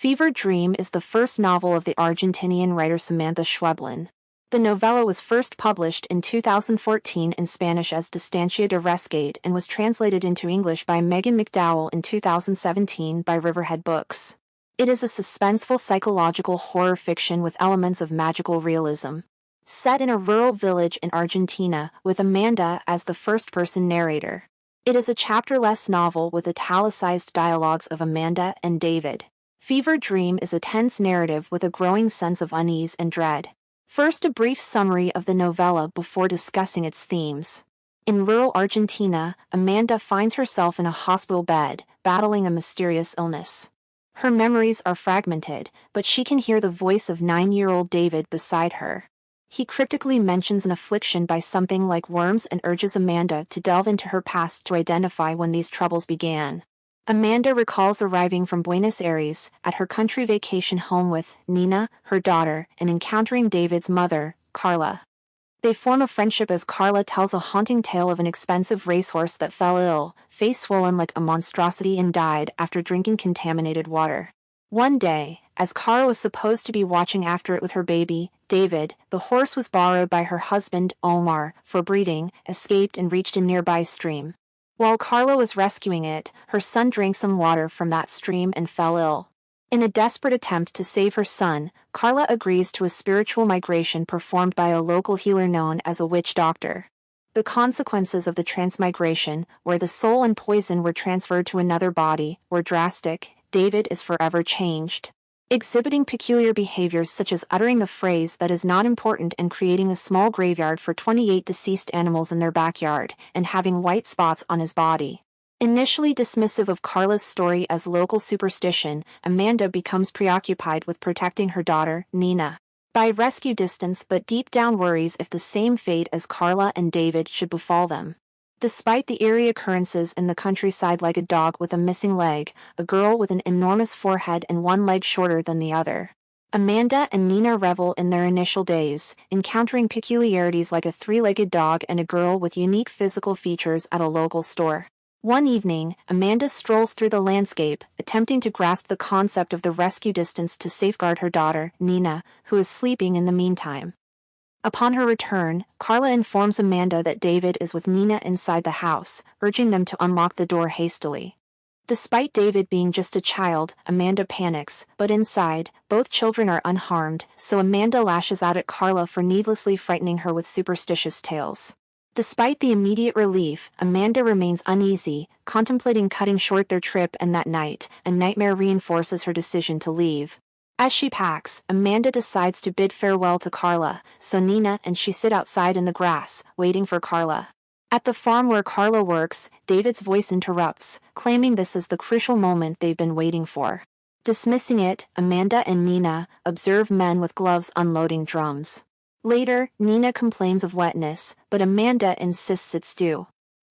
Fever Dream is the first novel of the Argentinian writer Samanta Schweblin. The novella was first published in 2014 in Spanish as Distancia de Rescate and was translated into English by Megan McDowell in 2017 by Riverhead Books. It is a suspenseful psychological horror fiction with elements of magical realism. Set in a rural village in Argentina, with Amanda as the first-person narrator. It is a chapter-less novel with italicized dialogues of Amanda and David. Fever Dream is a tense narrative with a growing sense of unease and dread. First, a brief summary of the novella before discussing its themes. In rural Argentina, Amanda finds herself in a hospital bed, battling a mysterious illness. Her memories are fragmented, but she can hear the voice of 9-year-old David beside her. He cryptically mentions an affliction by something like worms and urges Amanda to delve into her past to identify when these troubles began. Amanda recalls arriving from Buenos Aires at her country vacation home with Nina, her daughter, and encountering David's mother, Carla. They form a friendship as Carla tells a haunting tale of an expensive racehorse that fell ill, face swollen like a monstrosity, and died after drinking contaminated water. One day, as Carla was supposed to be watching after it with her baby, David, the horse was borrowed by her husband, Omar, for breeding, escaped and reached a nearby stream. While Carla was rescuing it, her son drank some water from that stream and fell ill. In a desperate attempt to save her son, Carla agrees to a spiritual migration performed by a local healer known as a witch doctor. The consequences of the transmigration, where the soul and poison were transferred to another body, were drastic. David is forever changed, exhibiting peculiar behaviors such as uttering the phrase "that is not important" and creating a small graveyard for 28 deceased animals in their backyard, and having white spots on his body. Initially dismissive of Carla's story as local superstition, Amanda becomes preoccupied with protecting her daughter, Nina, by rescue distance, but deep down worries if the same fate as Carla and David should befall them. Despite the eerie occurrences in the countryside, like a dog with a missing leg, a girl with an enormous forehead and one leg shorter than the other, Amanda and Nina revel in their initial days, encountering peculiarities like a three-legged dog and a girl with unique physical features at a local store. One evening, Amanda strolls through the landscape, attempting to grasp the concept of the rescue distance to safeguard her daughter, Nina, who is sleeping in the meantime. Upon her return, Carla informs Amanda that David is with Nina inside the house, urging them to unlock the door hastily. Despite David being just a child, Amanda panics, but inside, both children are unharmed, so Amanda lashes out at Carla for needlessly frightening her with superstitious tales. Despite the immediate relief, Amanda remains uneasy, contemplating cutting short their trip, and that night, a nightmare reinforces her decision to leave. As she packs, Amanda decides to bid farewell to Carla, so Nina and she sit outside in the grass, waiting for Carla. At the farm where Carla works, David's voice interrupts, claiming this is the crucial moment they've been waiting for. Dismissing it, Amanda and Nina observe men with gloves unloading drums. Later, Nina complains of wetness, but Amanda insists it's due.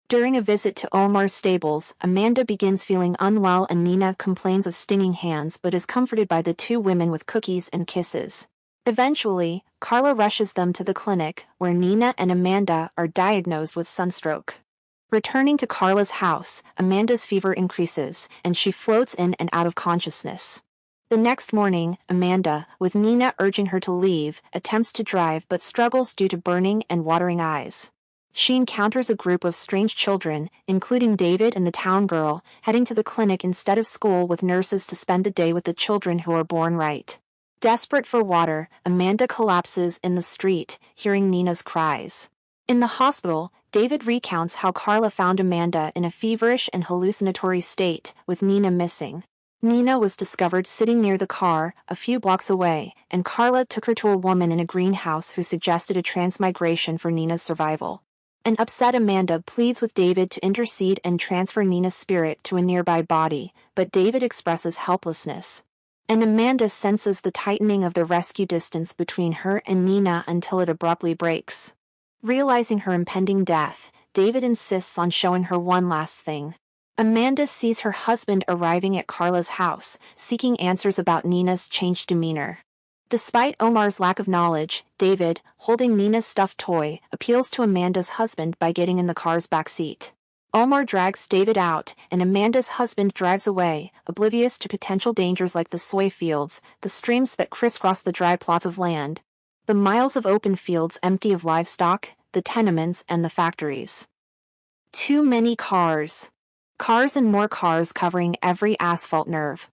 During a visit to Omar's stables, Amanda begins feeling unwell and Nina complains of stinging hands but is comforted by the two women with cookies and kisses. Eventually, Carla rushes them to the clinic, where Nina and Amanda are diagnosed with sunstroke. Returning to Carla's house, Amanda's fever increases, and she floats in and out of consciousness. The next morning, Amanda, with Nina urging her to leave, attempts to drive but struggles due to burning and watering eyes. She encounters a group of strange children, including David and the town girl, heading to the clinic instead of school with nurses to spend the day with the children who are born right. Desperate for water, Amanda collapses in the street, hearing Nina's cries. In the hospital, David recounts how Carla found Amanda in a feverish and hallucinatory state, with Nina missing. Nina was discovered sitting near the car, a few blocks away, and Carla took her to a woman in a greenhouse who suggested a transmigration for Nina's survival. An upset Amanda pleads with David to intercede and transfer Nina's spirit to a nearby body, but David expresses helplessness. And Amanda senses the tightening of the rescue distance between her and Nina until it abruptly breaks. Realizing her impending death, David insists on showing her one last thing. Amanda sees her husband arriving at Carla's house, seeking answers about Nina's changed demeanor. Despite Omar's lack of knowledge, David, holding Nina's stuffed toy, appeals to Amanda's husband by getting in the car's backseat. Omar drags David out, and Amanda's husband drives away, oblivious to potential dangers like the soy fields, the streams that crisscross the dry plots of land, the miles of open fields empty of livestock, the tenements and the factories. Too many cars. Cars and more cars covering every asphalt nerve.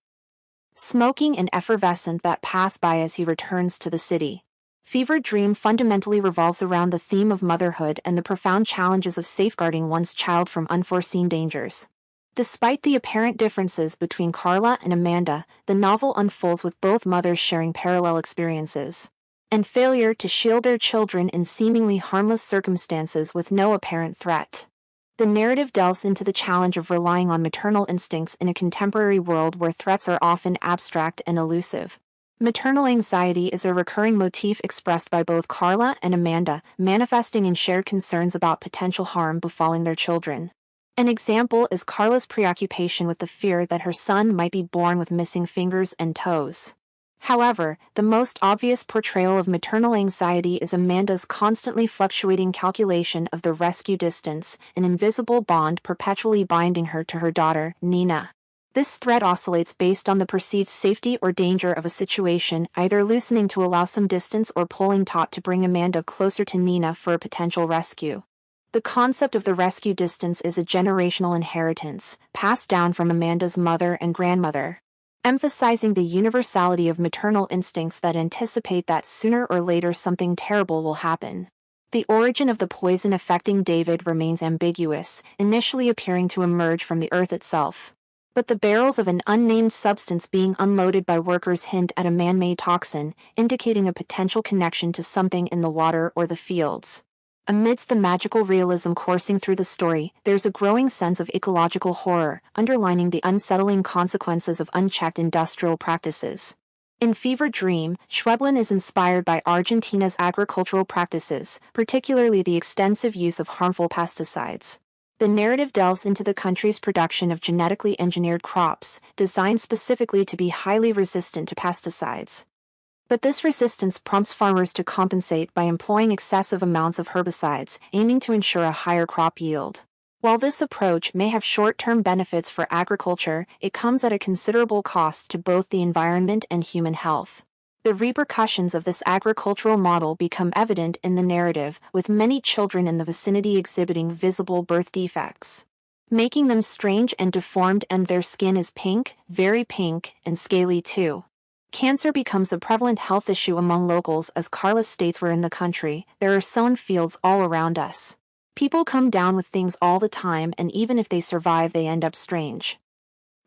Smoking and effervescent that pass by as he returns to the city. Fever Dream fundamentally revolves around the theme of motherhood and the profound challenges of safeguarding one's child from unforeseen dangers. Despite the apparent differences between Carla and Amanda, the novel unfolds with both mothers sharing parallel experiences and failure to shield their children in seemingly harmless circumstances with no apparent threat. The narrative delves into the challenge of relying on maternal instincts in a contemporary world where threats are often abstract and elusive. Maternal anxiety is a recurring motif expressed by both Carla and Amanda, manifesting in shared concerns about potential harm befalling their children. An example is Carla's preoccupation with the fear that her son might be born with missing fingers and toes. However, the most obvious portrayal of maternal anxiety is Amanda's constantly fluctuating calculation of the rescue distance, an invisible bond perpetually binding her to her daughter, Nina. This thread oscillates based on the perceived safety or danger of a situation, either loosening to allow some distance or pulling taut to bring Amanda closer to Nina for a potential rescue. The concept of the rescue distance is a generational inheritance, passed down from Amanda's mother and grandmother, emphasizing the universality of maternal instincts that anticipate that sooner or later something terrible will happen. The origin of the poison affecting David remains ambiguous, initially appearing to emerge from the earth itself. But the barrels of an unnamed substance being unloaded by workers hint at a man-made toxin, indicating a potential connection to something in the water or the fields. Amidst the magical realism coursing through the story, there's a growing sense of ecological horror, underlining the unsettling consequences of unchecked industrial practices. In Fever Dream, Schweblin is inspired by Argentina's agricultural practices, particularly the extensive use of harmful pesticides. The narrative delves into the country's production of genetically engineered crops, designed specifically to be highly resistant to pesticides. But this resistance prompts farmers to compensate by employing excessive amounts of herbicides, aiming to ensure a higher crop yield. While this approach may have short-term benefits for agriculture, it comes at a considerable cost to both the environment and human health. The repercussions of this agricultural model become evident in the narrative, with many children in the vicinity exhibiting visible birth defects, making them strange and deformed, and their skin is pink, very pink, and scaly too. Cancer becomes a prevalent health issue among locals as Carla states, "We're in the country, there are sown fields all around us. People come down with things all the time, and even if they survive they end up strange."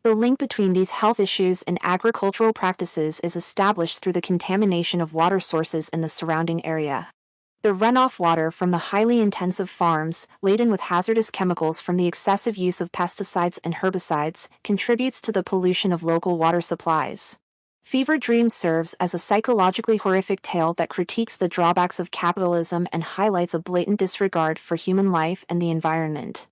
The link between these health issues and agricultural practices is established through the contamination of water sources in the surrounding area. The runoff water from the highly intensive farms, laden with hazardous chemicals from the excessive use of pesticides and herbicides, contributes to the pollution of local water supplies. Fever Dream serves as a psychologically horrific tale that critiques the drawbacks of capitalism and highlights a blatant disregard for human life and the environment.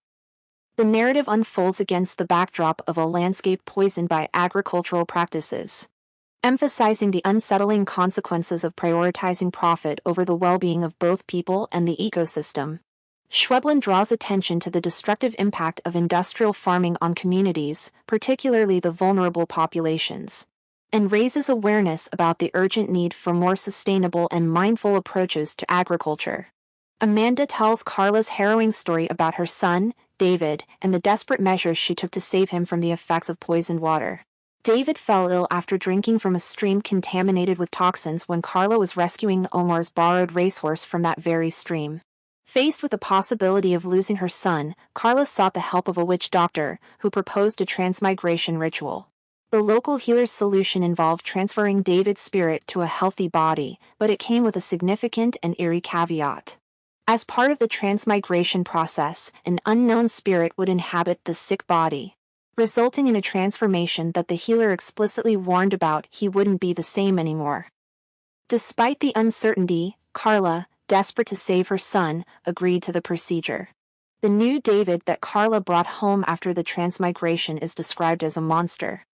The narrative unfolds against the backdrop of a landscape poisoned by agricultural practices, emphasizing the unsettling consequences of prioritizing profit over the well-being of both people and the ecosystem. Schweblin draws attention to the destructive impact of industrial farming on communities, particularly the vulnerable populations, and raises awareness about the urgent need for more sustainable and mindful approaches to agriculture. Amanda tells Carla's harrowing story about her son, David, and the desperate measures she took to save him from the effects of poisoned water. David fell ill after drinking from a stream contaminated with toxins when Carla was rescuing Omar's borrowed racehorse from that very stream. Faced with the possibility of losing her son, Carla sought the help of a witch doctor, who proposed a transmigration ritual. The local healer's solution involved transferring David's spirit to a healthy body, but it came with a significant and eerie caveat. As part of the transmigration process, an unknown spirit would inhabit the sick body, resulting in a transformation that the healer explicitly warned about. He wouldn't be the same anymore. Despite the uncertainty, Carla, desperate to save her son, agreed to the procedure. The new David that Carla brought home after the transmigration is described as a monster.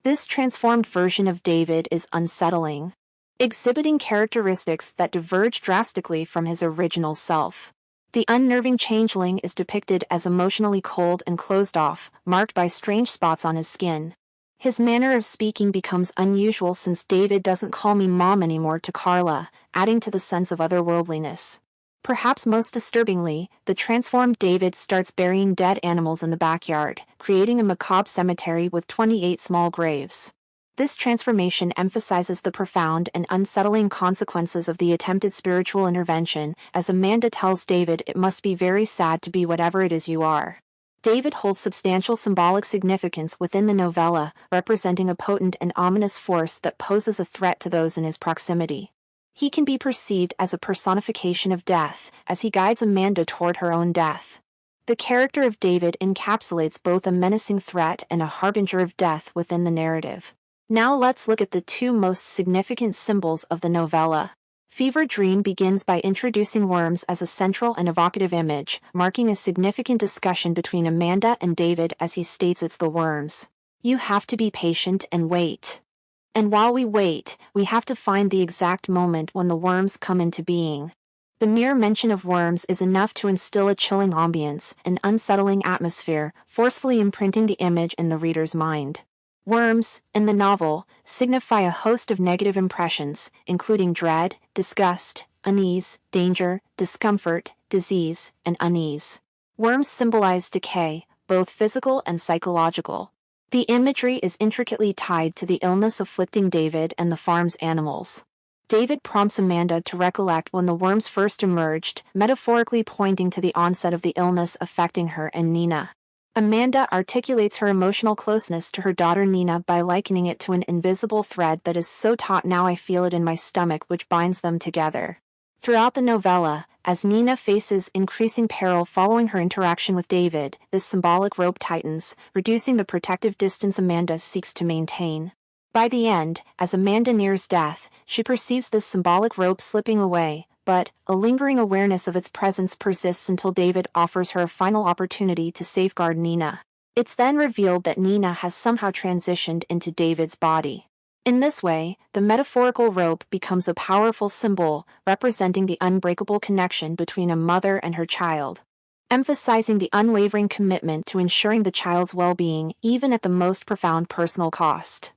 This transformed version of David is unsettling, exhibiting characteristics that diverge drastically from his original self. The unnerving changeling is depicted as emotionally cold and closed off, marked by strange spots on his skin. His manner of speaking becomes unusual since David doesn't call me mom anymore to Carla, adding to the sense of otherworldliness. Perhaps most disturbingly, the transformed David starts burying dead animals in the backyard, creating a macabre cemetery with 28 small graves. This transformation emphasizes the profound and unsettling consequences of the attempted spiritual intervention, as Amanda tells David it must be very sad to be whatever it is you are. David holds substantial symbolic significance within the novella, representing a potent and ominous force that poses a threat to those in his proximity. He can be perceived as a personification of death, as he guides Amanda toward her own death. The character of David encapsulates both a menacing threat and a harbinger of death within the narrative. Now let's look at the two most significant symbols of the novella. Fever Dream begins by introducing worms as a central and evocative image, marking a significant discussion between Amanda and David as he states it's the worms. You have to be patient and wait. And while we wait, we have to find the exact moment when the worms come into being. The mere mention of worms is enough to instill a chilling ambience, an unsettling atmosphere, forcefully imprinting the image in the reader's mind. Worms, in the novel, signify a host of negative impressions, including dread, disgust, unease, danger, discomfort, disease, and unease. Worms symbolize decay, both physical and psychological. The imagery is intricately tied to the illness afflicting David and the farm's animals. David prompts Amanda to recollect when the worms first emerged, metaphorically pointing to the onset of the illness affecting her and Nina. Amanda articulates her emotional closeness to her daughter Nina by likening it to an invisible thread that is so taut now I feel it in my stomach, which binds them together. Throughout the novella, as Nina faces increasing peril following her interaction with David, this symbolic rope tightens, reducing the protective distance Amanda seeks to maintain. By the end, as Amanda nears death, she perceives this symbolic rope slipping away, but a lingering awareness of its presence persists until David offers her a final opportunity to safeguard Nina. It's then revealed that Nina has somehow transitioned into David's body. In this way, the metaphorical rope becomes a powerful symbol, representing the unbreakable connection between a mother and her child, emphasizing the unwavering commitment to ensuring the child's well-being even at the most profound personal cost.